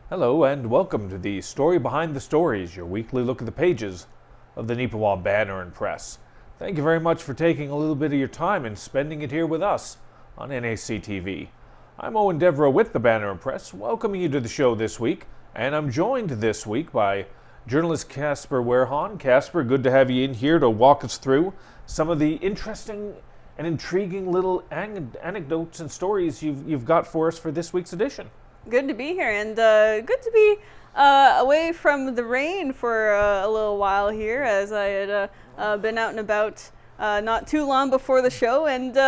Hello and welcome to the Story Behind the Stories, your weekly look at the pages of the Neepawa Banner Press. Thank you very much for taking a little bit of your time and spending it here with us on NAC TV. I'm Eoin Devereux with the Banner Press, welcoming you to the show this week, and I'm joined this week by journalist Casper Wehrhahn. Casper, good to have you in here to walk us through some of the interesting and intriguing little anecdotes and stories you've got for us for this week's edition. Good to be here, and good to be away from the rain for a little while here, as I had been out and about not too long before the show, and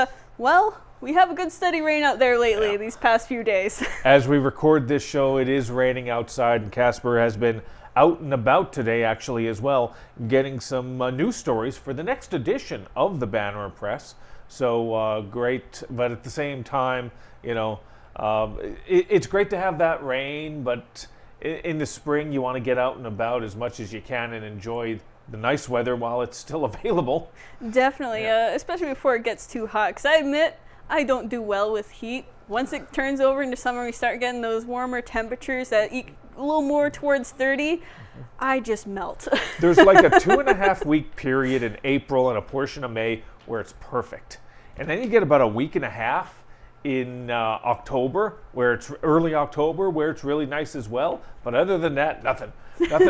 we have a good steady rain out there lately these past few days. As we record this show, it is raining outside, and Casper has been out and about today actually as well, getting some news stories for the next edition of the Banner Press. So great, but at the same time, it's great to have that rain, but in the spring you want to get out and about as much as you can and enjoy the nice weather while it's still available. Definitely, especially before it gets too hot, because I admit I don't do well with heat. Once it turns over into summer, we start getting those warmer temperatures that eat a little more towards 30, I just melt. There's like a 2.5 week period in April and a portion of May where it's perfect. And then you get about a week and a half in October, where it's early October, where it's really nice as well. But other than that, nothing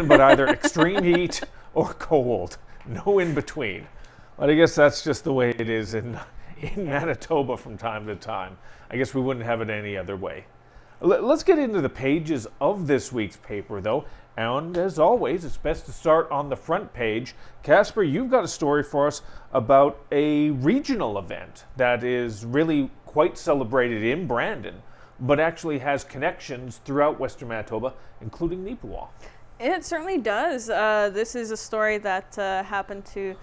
but either extreme heat or cold. No in between. But I guess that's just the way it is in Manitoba from time to time. I guess we wouldn't have it any other way. Let's get into the pages of this week's paper, though. And as always, it's best to start on the front page. Casper, you've got a story for us about a regional event that is really quite celebrated in Brandon, but actually has connections throughout Western Manitoba, including Neepawa. It certainly does. This is a story that happened to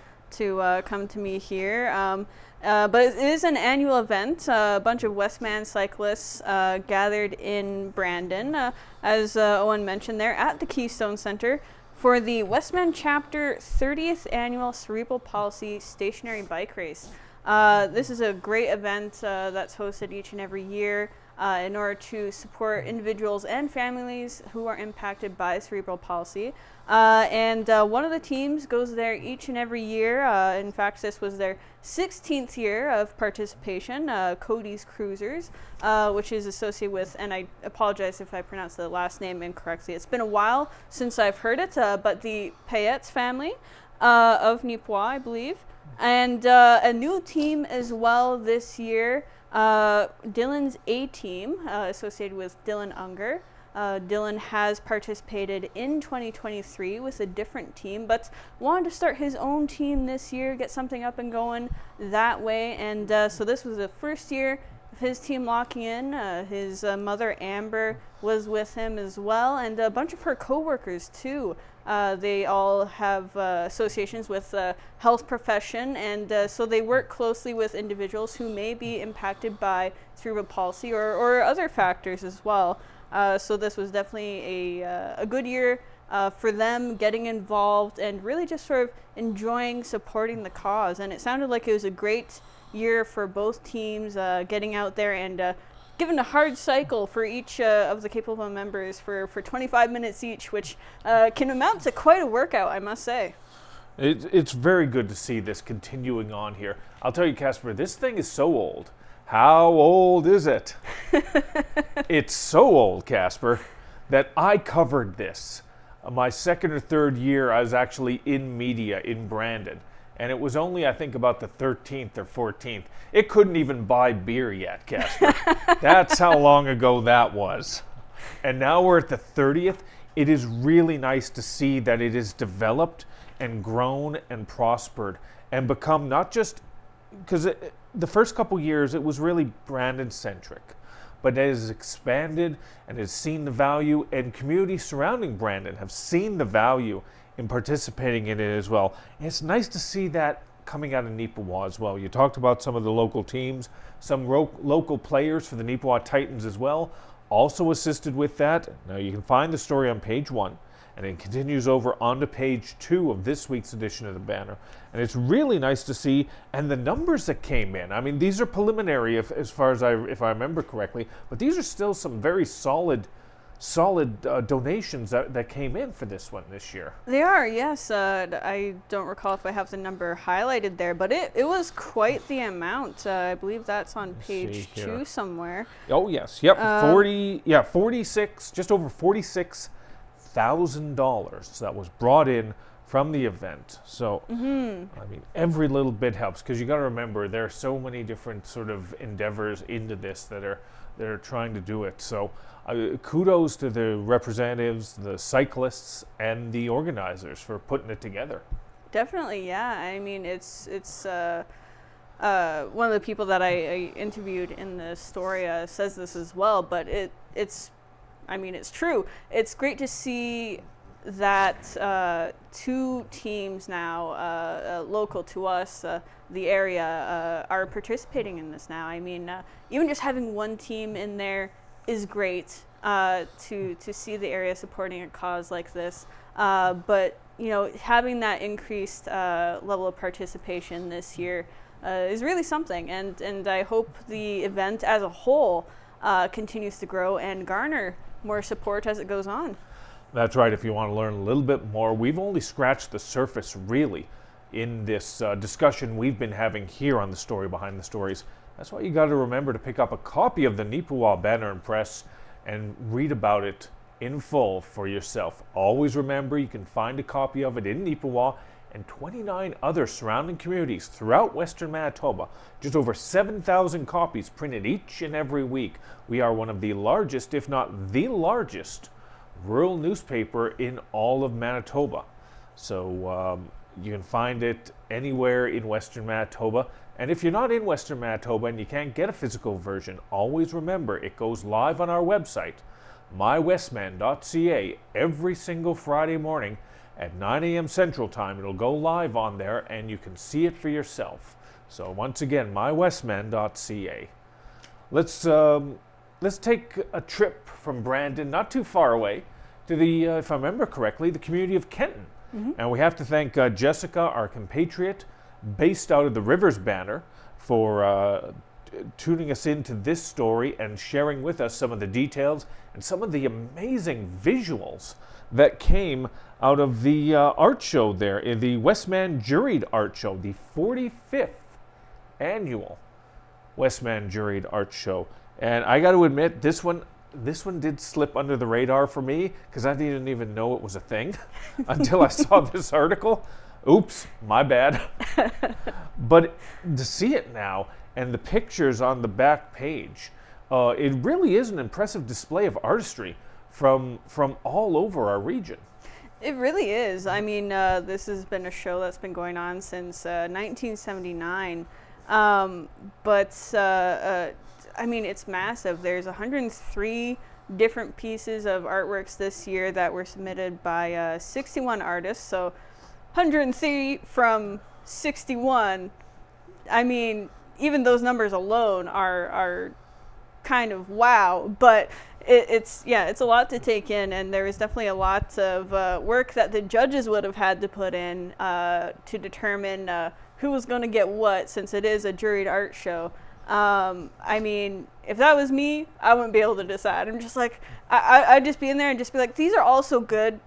come to me here. But it is an annual event. A bunch of Westman cyclists gathered in Brandon, as Eoin mentioned there, at the Keystone Centre for the Westman Chapter 30th Annual Cerebral Palsy Stationary Bike Race. This is a great event that's hosted each and every year in order to support individuals and families who are impacted by cerebral palsy. And one of the teams goes there each and every year. In fact, this was their 16th year of participation, Cody's Cruisers, which is associated with, and I apologize if I pronounced the last name incorrectly. It's been a while since I've heard it, but the Payette's family of Neepawa, I believe. And a new team as well this year, Dylan's A-Team, associated with Dylan Unger. Dylan has participated in 2023 with a different team, but wanted to start his own team this year, get something up and going that way. And so this was the first year of his team locking in. His mother, Amber, was with him as well, and a bunch of her co-workers too. They all have associations with the health profession, and so they work closely with individuals who may be impacted by cerebral palsy or other factors as well. So this was definitely a good year for them getting involved and really just sort of enjoying supporting the cause. And it sounded like it was a great year for both teams, getting out there and given a hard cycle for each of the capable members for 25 minutes each, which can amount to quite a workout, I must say. It's very good to see this continuing on here. I'll tell you, Casper, this thing is so old. How old is it? It's so old, Casper, that I covered this. My second or third year, I was actually in media in Brandon. And it was only, I think, about the 13th or 14th. It couldn't even buy beer yet, Casper. That's how long ago that was. And now we're at the 30th. It is really nice to see that it has developed and grown and prospered and become not just, because the first couple years it was really Brandon-centric, but it has expanded and has seen the value, and communities surrounding Brandon have seen the value in participating in it as well. And it's nice to see that coming out of Neepawa as well. You talked about some of the local teams, some local players for the Neepawa Titans as well, also assisted with that. Now you can find the story on page 1, and it continues over onto page 2 of this week's edition of the Banner. And it's really nice to see, and the numbers that came in. I mean, these are preliminary as far as if I remember correctly, but these are still some very solid solid donations that came in for this one this year. They are, yes. I don't recall if I have the number highlighted there, but it was quite the amount. I believe that's on page 2 somewhere. Oh yes, yep, 46, just over $46,000 that was brought in from the event. So, I mean, every little bit helps, because you got to remember there are so many different sort of endeavors into this that are trying to do it. So, kudos to the representatives, the cyclists, and the organizers for putting it together. Definitely, yeah. I mean, it's one of the people that I interviewed in the story says this as well, but it's true. It's great to see that 2 teams now, local to us, the area, are participating in this now. I mean, even just having one team in there is great to see the area supporting a cause like this. But, you know, having that increased level of participation this year is really something. And I hope the event as a whole continues to grow and garner more support as it goes on. That's right. If you want to learn a little bit more, we've only scratched the surface, really, in this discussion we've been having here on the Story Behind the Stories. That's why you got to remember to pick up a copy of the Neepawa Banner Press and read about it in full for yourself. Always remember you can find a copy of it in Neepawa and 29 other surrounding communities throughout Western Manitoba. Just over 7,000 copies printed each and every week. We are one of the largest, if not the largest, rural newspaper in all of Manitoba. So you can find it anywhere in Western Manitoba. And if you're not in Western Manitoba and you can't get a physical version, always remember it goes live on our website, mywestman.ca, every single Friday morning at 9 a.m. Central Time. It'll go live on there and you can see it for yourself. So once again, mywestman.ca. Let's take a trip from Brandon, not too far away, to the, if I remember correctly, the community of Kenton. And we have to thank Jessica, our compatriot, based out of the Rivers Banner, for tuning us into this story and sharing with us some of the details and some of the amazing visuals that came out of the art show there, in the Westman Juried Art Show, the 45th annual Westman Juried Art Show. And I got to admit, this one did slip under the radar for me, because I didn't even know it was a thing until I saw this article. Oops, my bad. But to see it now and the pictures on the back page, it really is an impressive display of artistry from all over our region. It really is. I mean, this has been a show that's been going on since 1979. I mean, it's massive. There's 103 different pieces of artworks this year that were submitted by 61 artists. So 103 from 61. I mean, even those numbers alone are kind of wow. But it's a lot to take in, and there was definitely a lot of work that the judges would have had to put in to determine who was going to get what, since it is a juried art show. I mean, if that was me, I wouldn't be able to decide. I'm just like, I'd just be in there and just be like, these are all so good.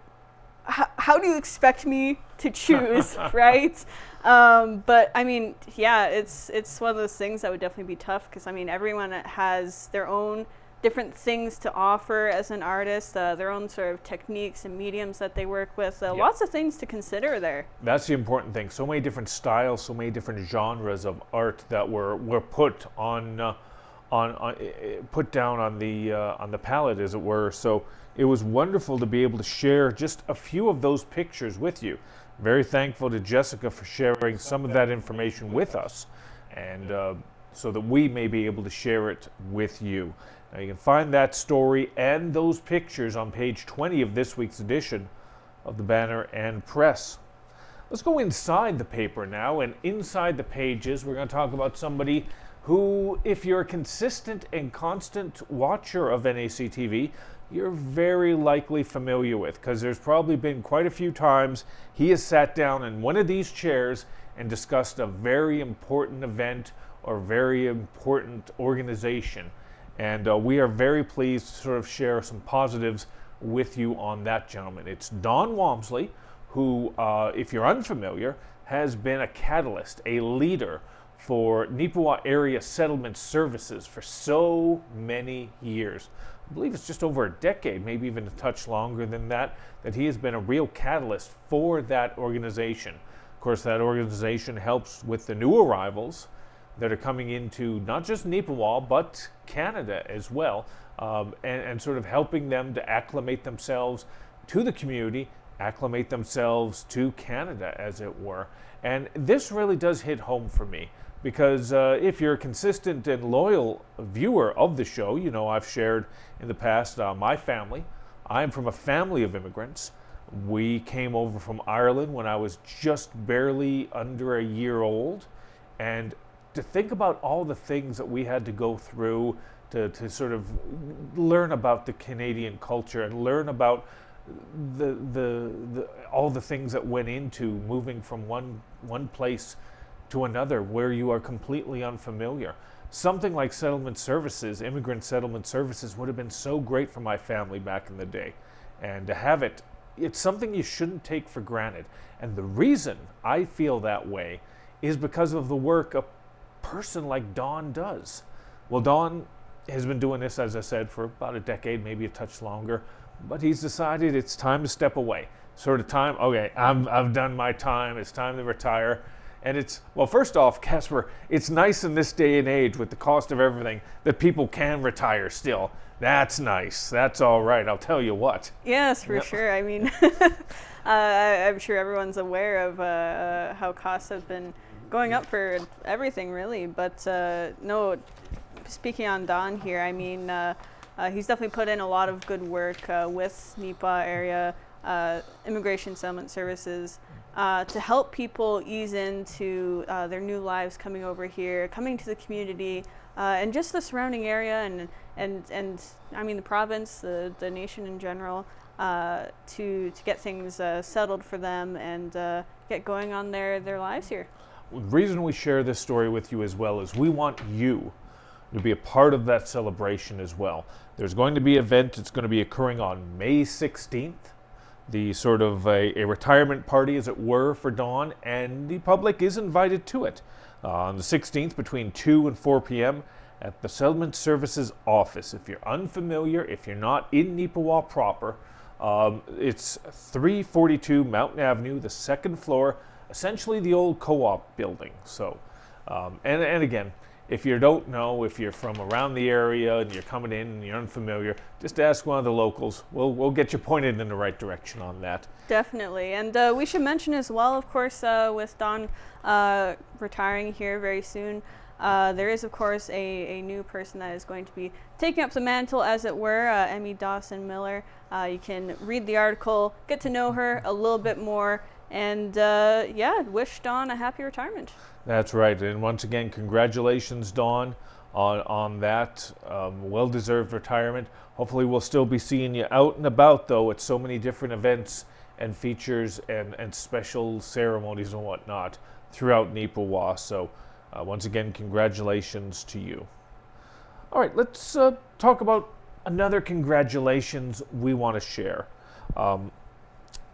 How do you expect me to choose, right? But I mean, yeah, it's one of those things that would definitely be tough, because I mean, everyone has their own different things to offer as an artist, their own sort of techniques and mediums that they work with. Lots of things to consider there. That's the important thing. So many different styles, so many different genres of art that were put put down on the palette, as it were. So it was wonderful to be able to share just a few of those pictures with you. Very thankful to Jessica for sharing some of that information with us, and so that we may be able to share it with you. Now, you can find that story and those pictures on page 20 of this week's edition of the Banner and Press. Let's go inside the paper now, and inside the pages we're going to talk about somebody who, if you're a consistent and constant watcher of NAC TV, you're very likely familiar with, because there's probably been quite a few times he has sat down in one of these chairs and discussed a very important event or very important organization. And we are very pleased to sort of share some positives with you on that gentleman. It's Don Walmsley, who, if you're unfamiliar, has been a catalyst, a leader for Neepawa Area Settlement Services for so many years. I believe it's just over a decade, maybe even a touch longer than that he has been a real catalyst for that organization. Of course, that organization helps with the new arrivals that are coming into not just Neepawa, but Canada as well, and sort of helping them to acclimate themselves to the community, acclimate themselves to Canada, as it were. And this really does hit home for me, because if you're a consistent and loyal viewer of the show, you know I've shared in the past my family. I'm from a family of immigrants. We came over from Ireland when I was just barely under a year old, and to think about all the things that we had to go through to sort of learn about the Canadian culture and learn about all the things that went into moving from one place to another where you are completely unfamiliar. Something like settlement services, immigrant settlement services, would have been so great for my family back in the day. And to have it, it's something you shouldn't take for granted. And the reason I feel that way is because of the work a person like Don does. Well, Don has been doing this, as I said, for about a decade, maybe a touch longer, but he's decided it's time to step away. Sort of time, okay, I've done my time, it's time to retire. And it's, well, first off, Casper, it's nice in this day and age with the cost of everything that people can retire still. That's nice. That's all right. I'll tell you what. Yes, for sure. I mean, I'm sure everyone's aware of how costs have been going up for everything, really. But no, speaking on Don here, I mean, he's definitely put in a lot of good work with Neepawa Area Immigration Settlement Services to help people ease into their new lives coming over here, coming to the community, and just the surrounding area and I mean the province, the nation in general, to get things settled for them and get going on their lives here. The reason we share this story with you as well is we want you to be a part of that celebration as well. There's going to be an event that's going to be occurring on May 16th. The sort of a retirement party, as it were, for Don, and the public is invited to it on the 16th between 2 and 4 p.m. at the Settlement Services office. If you're unfamiliar, if you're not in Neepawa proper, it's 342 Mountain Avenue, the second floor, essentially the old co-op building. So, and again, if you don't know, if you're from around the area and you're coming in and you're unfamiliar, just ask one of the locals. We'll get you pointed in the right direction on that. Definitely. And we should mention as well, of course, with Don retiring here very soon, there is, of course, a new person that is going to be taking up the mantle, as it were, Emmy Dawson-Miller. You can read the article, get to know her a little bit more, and yeah, wish Don a happy retirement. That's right. And once again, congratulations, Don, on that well-deserved retirement. Hopefully we'll still be seeing you out and about, though, at so many different events and features and special ceremonies and whatnot throughout Neepawa. So once again, congratulations to you. All right, let's talk about another congratulations we want to share.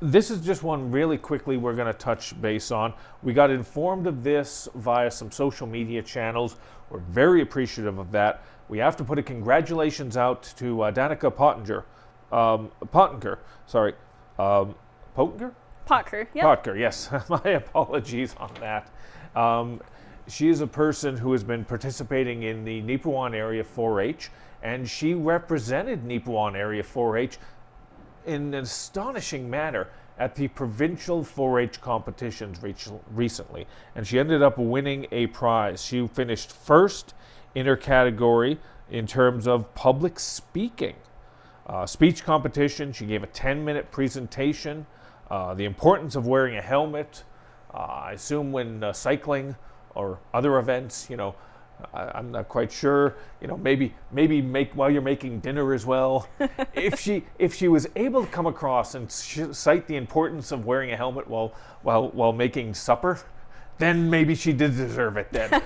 This is just one really quickly we're going to touch base on. We got informed of this via some social media channels. We're very appreciative of that. We have to put a congratulations out to Danica Pottinger. Pottinger, yep. Potker, yes. My apologies on that. She is a person who has been participating in the Neepawa Area 4-H, and she represented Neepawa Area 4-H in an astonishing manner at the provincial 4-H competitions recently, and she ended up winning a prize. She finished first in her category in terms of public speaking. Speech competition, she gave a 10-minute presentation, the importance of wearing a helmet. I assume when cycling or other events, you know, I'm not quite sure, you know, maybe make while you're making dinner as well. If she was able to come across and cite the importance of wearing a helmet while making supper, then maybe she did deserve it then.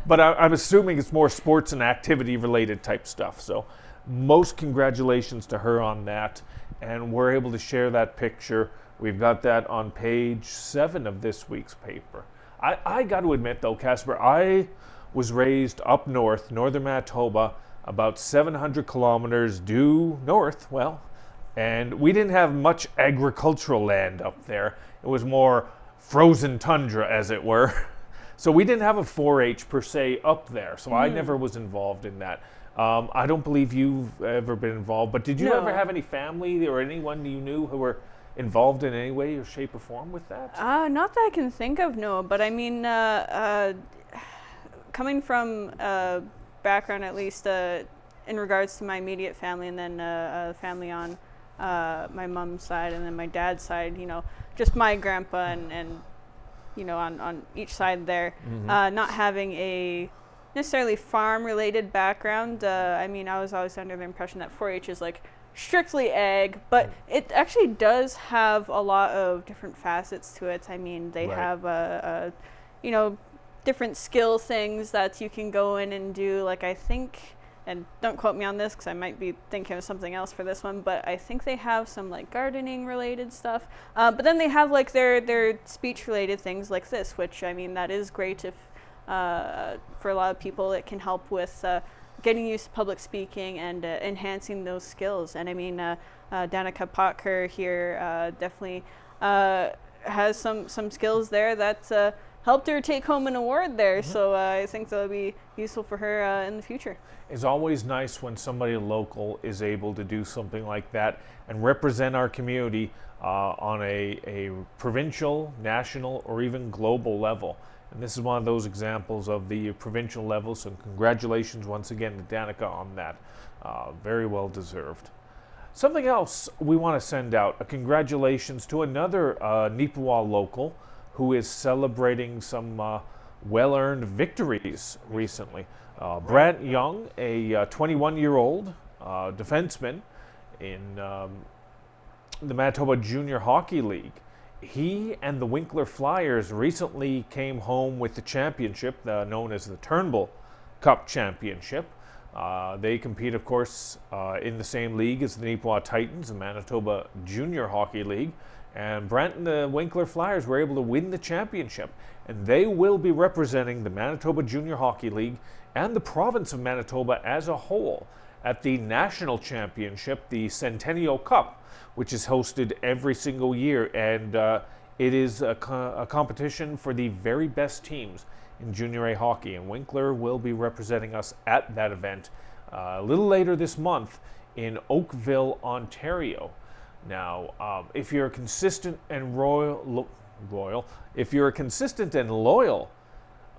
But I'm assuming it's more sports and activity related type stuff. So most congratulations to her on that. And we're able to share that picture. We've got that on page 7 of this week's paper. I got to admit though, Casper, I was raised up north, northern Manitoba, about 700 kilometers due north, and we didn't have much agricultural land up there. It was more frozen tundra, as it were. So we didn't have a 4-H per se up there, so I never was involved in that. I don't believe you've ever been involved, but did you ever have any family or anyone you knew who were involved in any way or shape or form with that? Not that I can think of, no. But I mean, coming from background, at least in regards to my immediate family, and then family on my mom's side, and then my dad's side, just my grandpa and on each side there, not having a necessarily farm-related background. I mean, I was always under the impression that 4-H is like strictly ag, but it actually does have a lot of different facets to it. I mean, they have different skill things that you can go in and do. Like, I think, and don't quote me on this because I might be thinking of something else for this one, but I think they have some like gardening related stuff. But then they have like their speech related things like this, which I mean, that is great if for a lot of people it can help with getting used to public speaking and enhancing those skills. And I mean, Danica Potker here definitely has some skills there that helped her take home an award there. So I think that'll be useful for her in the future. It's always nice when somebody local is able to do something like that and represent our community on a provincial, national, or even global level. And this is one of those examples of the provincial level, so congratulations once again to Danica on that. Very well deserved. Something else we want to send out, a congratulations to another Neepawa local who is celebrating some well-earned victories recently. Brant Young, a 21-year-old defenseman in the Manitoba Junior Hockey League. He and the Winkler Flyers recently came home with the championship, known as the Turnbull Cup Championship. They compete, of course, in the same league as the Neepawa Titans, the Manitoba Junior Hockey League. And Brant and the Winkler Flyers were able to win the championship. And they will be representing the Manitoba Junior Hockey League and the province of Manitoba as a whole at the national championship, the Centennial Cup, which is hosted every single year. And it is a competition for the very best teams in Junior A hockey. And Winkler will be representing us at that event a little later this month in Oakville, Ontario. Now, if you're a consistent and if you're a consistent and loyal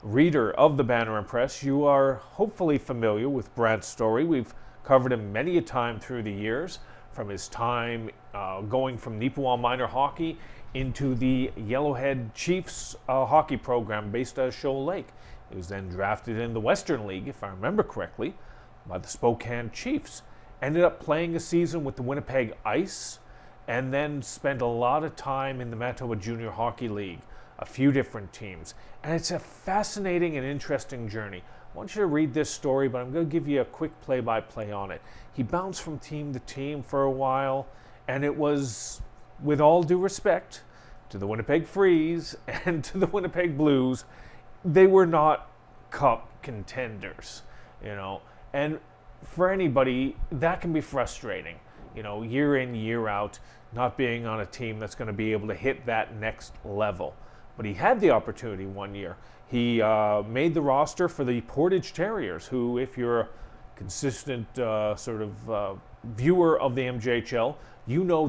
reader of the Banner Press, you are hopefully familiar with Brant's story. We've covered him many a time through the years, from his time going from Neepawa minor hockey into the Yellowhead Chiefs hockey program based at Shoal Lake. He was then drafted in the Western League, if I remember correctly, by the Spokane Chiefs. Ended up playing a season with the Winnipeg Ice, and then spent a lot of time in the Manitoba Junior Hockey League, a few different teams. And it's a fascinating and interesting journey. I want you to read this story, but I'm going to give you a quick play-by-play on it. He bounced from team to team for a while, and it was, with all due respect to the Winnipeg Freeze and to the Winnipeg Blues, they were not cup contenders, And for anybody, that can be frustrating, year in, year out, not being on a team that's going to be able to hit that next level. But he had the opportunity one year. He made the roster for the Portage Terriers, who, if you're a consistent viewer of the MJHL,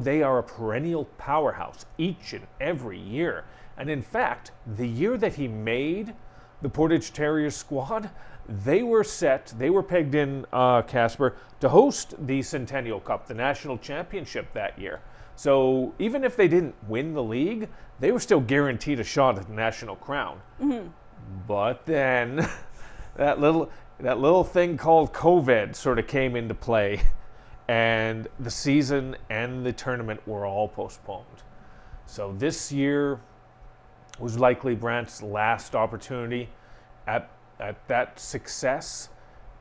they are a perennial powerhouse each and every year. And in fact, the year that he made the Portage Terriers squad, they were pegged in, Casper, to host the Centennial Cup, the national championship that year. So even if they didn't win the league, they were still guaranteed a shot at the national crown. Mm-hmm. But then that little thing called COVID sort of came into play, and the season and the tournament were all postponed. So this year, was likely Brant's last opportunity at that success.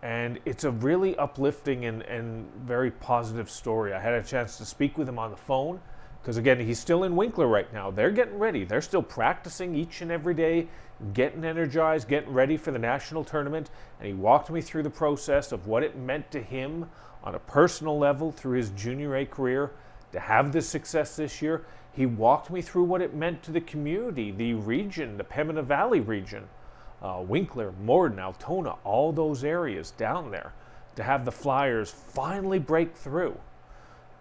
And it's a really uplifting and very positive story. I had a chance to speak with him on the phone because, again, he's still in Winkler right now. They're getting ready. They're still practicing each and every day, getting energized, getting ready for the national tournament. And he walked me through the process of what it meant to him on a personal level through his junior A career to have this success this year. He walked me through what it meant to the community, the region, the Pembina Valley region. Winkler, Morden, Altona, all those areas down there, to have the Flyers finally break through.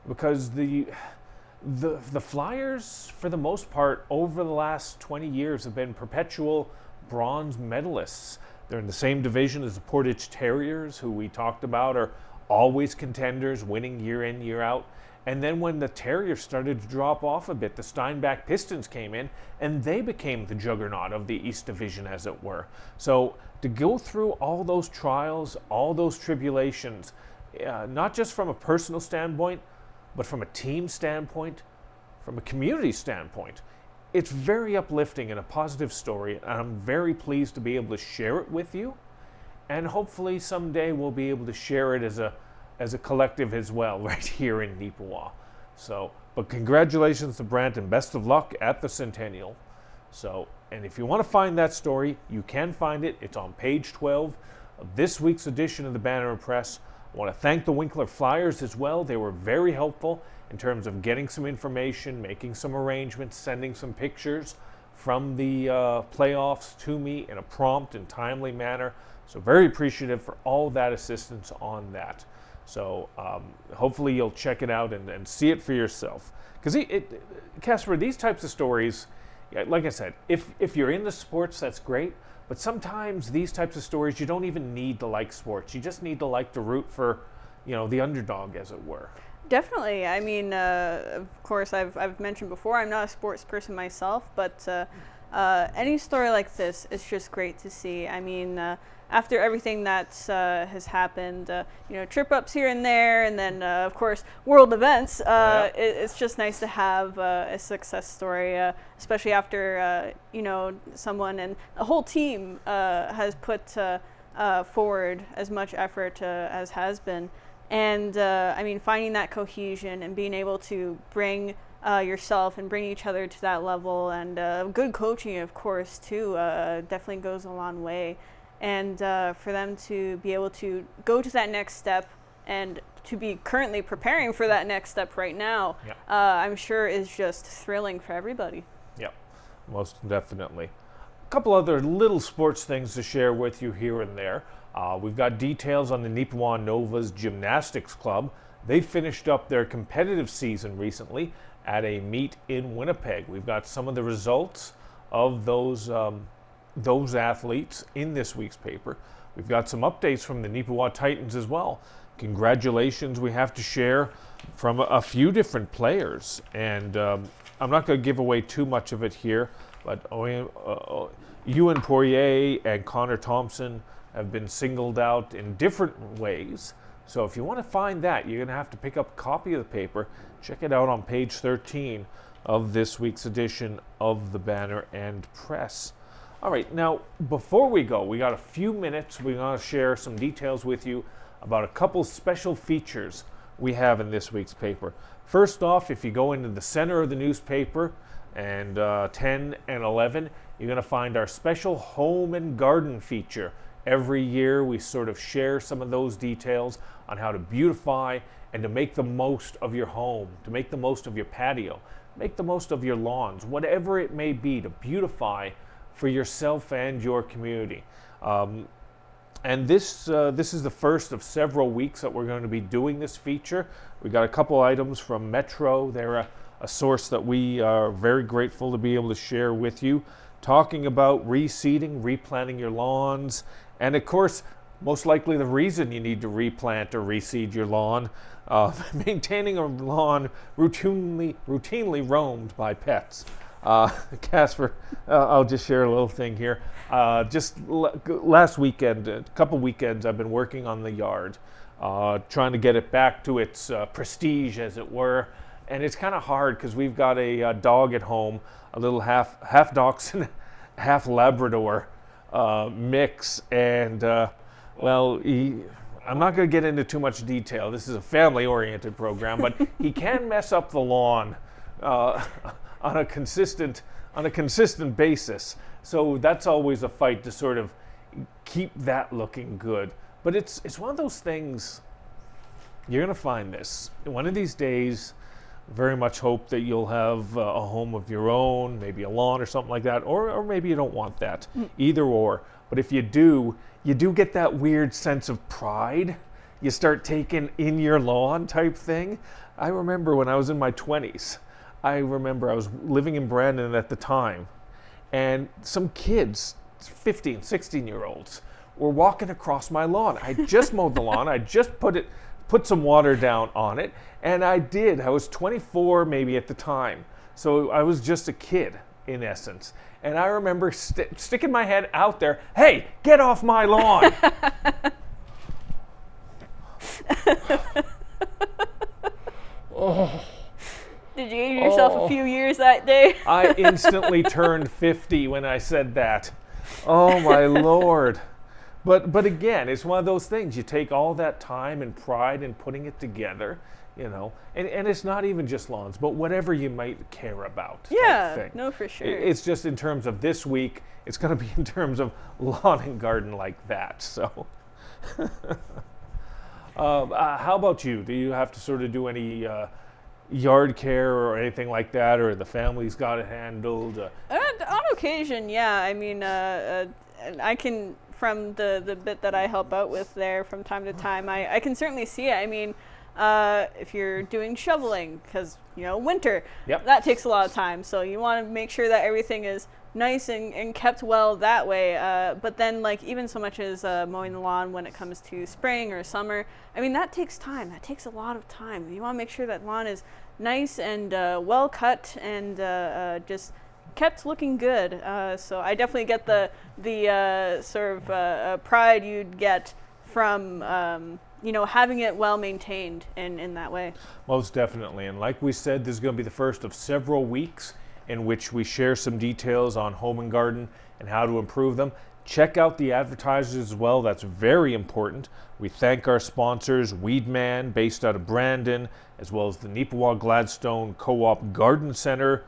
Because the Flyers, for the most part, over the last 20 years have been perpetual bronze medalists. They're in the same division as the Portage Terriers, who we talked about are always contenders, winning year in, year out. And then when the Terriers started to drop off a bit, the Steinbach Pistons came in, and they became the juggernaut of the East Division, as it were. So to go through all those trials, all those tribulations, not just from a personal standpoint, but from a team standpoint, from a community standpoint, it's very uplifting and a positive story, and I'm very pleased to be able to share it with you. And hopefully someday we'll be able to share it as a collective as well, right here in Neepawa. So, but congratulations to Brant and best of luck at the Centennial. So, and if you want to find that story, you can find it. It's on page 12 of this week's edition of the Banner Press. I want to thank the Winkler Flyers as well. They were very helpful in terms of getting some information, making some arrangements, sending some pictures from the playoffs to me in a prompt and timely manner. So very appreciative for all that assistance on that. So hopefully you'll check it out and see it for yourself. Because Casper, these types of stories, like I said, if you're into sports, that's great. But sometimes these types of stories, you don't even need to like sports. You just need to like to root for, the underdog, as it were. Definitely. I mean, of course, I've mentioned before, I'm not a sports person myself, but any story like this is just great to see. I mean, after everything that has happened, trip-ups here and there, and then, of course, world events, it's just nice to have a success story, especially after, someone and a whole team has put forward as much effort as has been. And, finding that cohesion and being able to bring yourself and bring each other to that level, and good coaching, of course, too, definitely goes a long way. And for them to be able to go to that next step and to be currently preparing for that next step right now, I'm sure is just thrilling for everybody. Yeah, most definitely. A couple other little sports things to share with you here and there. We've got details on the Neepawa Nova's Gymnastics Club. They finished up their competitive season recently at a meet in Winnipeg. We've got some of the results of those athletes in this week's paper. We've got some updates from the Neepawa Titans as well. Congratulations we have to share from a few different players. And I'm not going to give away too much of it here, but Eoin Poirier and Connor Thompson have been singled out in different ways. So if you want to find that, you're going to have to pick up a copy of the paper. Check it out on page 13 of this week's edition of the Banner and Press. All right, now before we go, we got a few minutes. We're going to share some details with you about a couple special features we have in this week's paper. First off, if you go into the center of the newspaper and 10 and 11, you're going to find our special home and garden feature. Every year we sort of share some of those details on how to beautify and to make the most of your home, to make the most of your patio, make the most of your lawns, whatever it may be, to beautify for yourself and your community. And this is the first of several weeks that we're going to be doing this feature. We got a couple items from Metro. They're a source that we are very grateful to be able to share with you, talking about reseeding, replanting your lawns, and of course, most likely the reason you need to replant or reseed your lawn, maintaining a lawn routinely roamed by pets. Casper, I'll just share a little thing here. Last weekend, a couple weekends, I've been working on the yard, trying to get it back to its prestige, as it were. and it's kind of hard because we've got a dog at home, a little half dachshund, half Labrador mix, and I'm not going to get into too much detail. This is a family-oriented program, but he can mess up the lawn on a consistent basis. So that's always a fight to sort of keep that looking good. But it's one of those things. You're going to find this one of these days. Very much hope that you'll have a home of your own, maybe a lawn or something like that, or maybe you don't want that. Either or. But if you do get that weird sense of pride. You start taking in your lawn type thing. I remember when I was in my 20s, I was living in Brandon at the time, and some kids, 15, 16-year-olds, were walking across my lawn. I just mowed the lawn. I just put some water down on it, and I was 24 maybe at the time. So I was just a kid in essence. And I remember sticking my head out there, hey, get off my lawn. Oh. Did you give yourself a few years that day? I instantly turned 50 when I said that. Oh my Lord. But again, it's one of those things. You take all that time and pride in putting it together, and it's not even just lawns, but whatever you might care about. Yeah, no, for sure. It's just in terms of this week, it's going to be in terms of lawn and garden like that. So, how about you? Do you have to sort of do any yard care or anything like that, or the family's got it handled? On occasion, yeah. I mean, I can, from the bit that I help out with there from time to time, I can certainly see it. I mean, if you're doing shoveling, because, winter, yep, that takes a lot of time. So you want to make sure that everything is nice and kept well that way. But then, like, even so much as mowing the lawn when it comes to spring or summer, I mean, that takes time. That takes a lot of time. You want to make sure that lawn is nice and well cut and just kept looking good. So I definitely get the sort of pride you'd get from having it well maintained in that way. Most definitely. And like we said, this is going to be the first of several weeks in which we share some details on home and garden and how to improve them. Check out the advertisers as well. That's very important. We thank our sponsors, Weedman, based out of Brandon, as well as the Neepawa Gladstone Co-op Garden Center,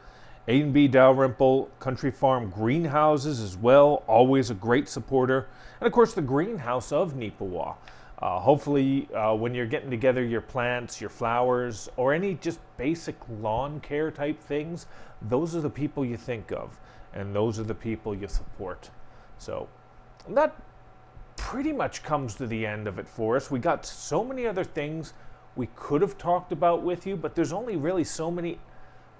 A&B Dalrymple Country Farm Greenhouses as well, always a great supporter, and of course the greenhouse of Neepawa. Hopefully when you're getting together your plants, your flowers, or any just basic lawn care type things, those are the people you think of, and those are the people you support. So that pretty much comes to the end of it for us. We got so many other things we could have talked about with you, but there's only really so many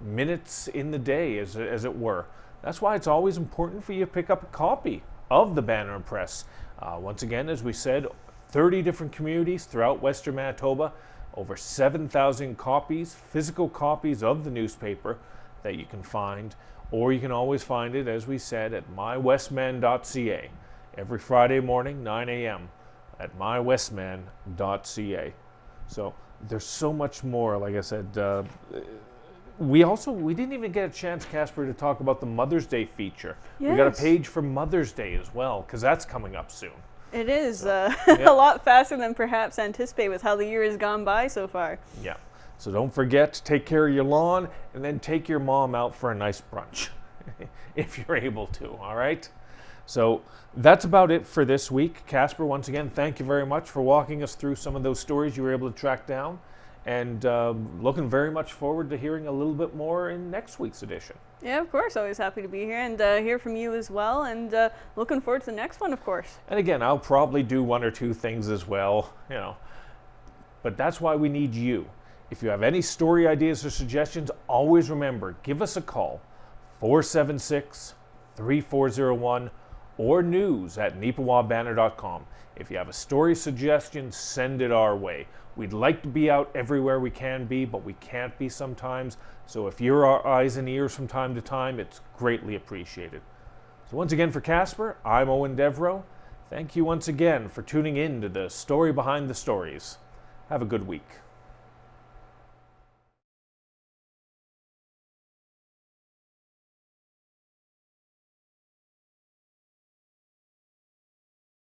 minutes in the day, as it were. That's why it's always important for you to pick up a copy of the Banner Press. Once again, as we said, 30 different communities throughout Western Manitoba, over 7,000 copies, physical copies of the newspaper that you can find, or you can always find it, as we said, at mywestman.ca. Every Friday morning, 9 a.m. at mywestman.ca. So there's so much more. Like I said, we didn't even get a chance, Casper, to talk about the Mother's Day feature. Yes. We got a page for Mother's Day as well, because that's coming up soon. It is So, a lot faster than perhaps anticipated with how the year has gone by so far. Yeah. So don't forget to take care of your lawn, and then take your mom out for a nice brunch, if you're able to, all right? So that's about it for this week. Casper, once again, thank you very much for walking us through some of those stories you were able to track down, and looking very much forward to hearing a little bit more in next week's edition. Yeah, of course. Always happy to be here and hear from you as well, and looking forward to the next one, of course. And again, I'll probably do one or two things as well, but that's why we need you. If you have any story ideas or suggestions, always remember, give us a call, 476-3401, or news@neepawabanner.com. If you have a story suggestion, send it our way. We'd like to be out everywhere we can be, but we can't be sometimes. So if you're our eyes and ears from time to time, it's greatly appreciated. So once again for Casper, I'm Eoin Devereux. Thank you once again for tuning in to the story behind the stories. Have a good week.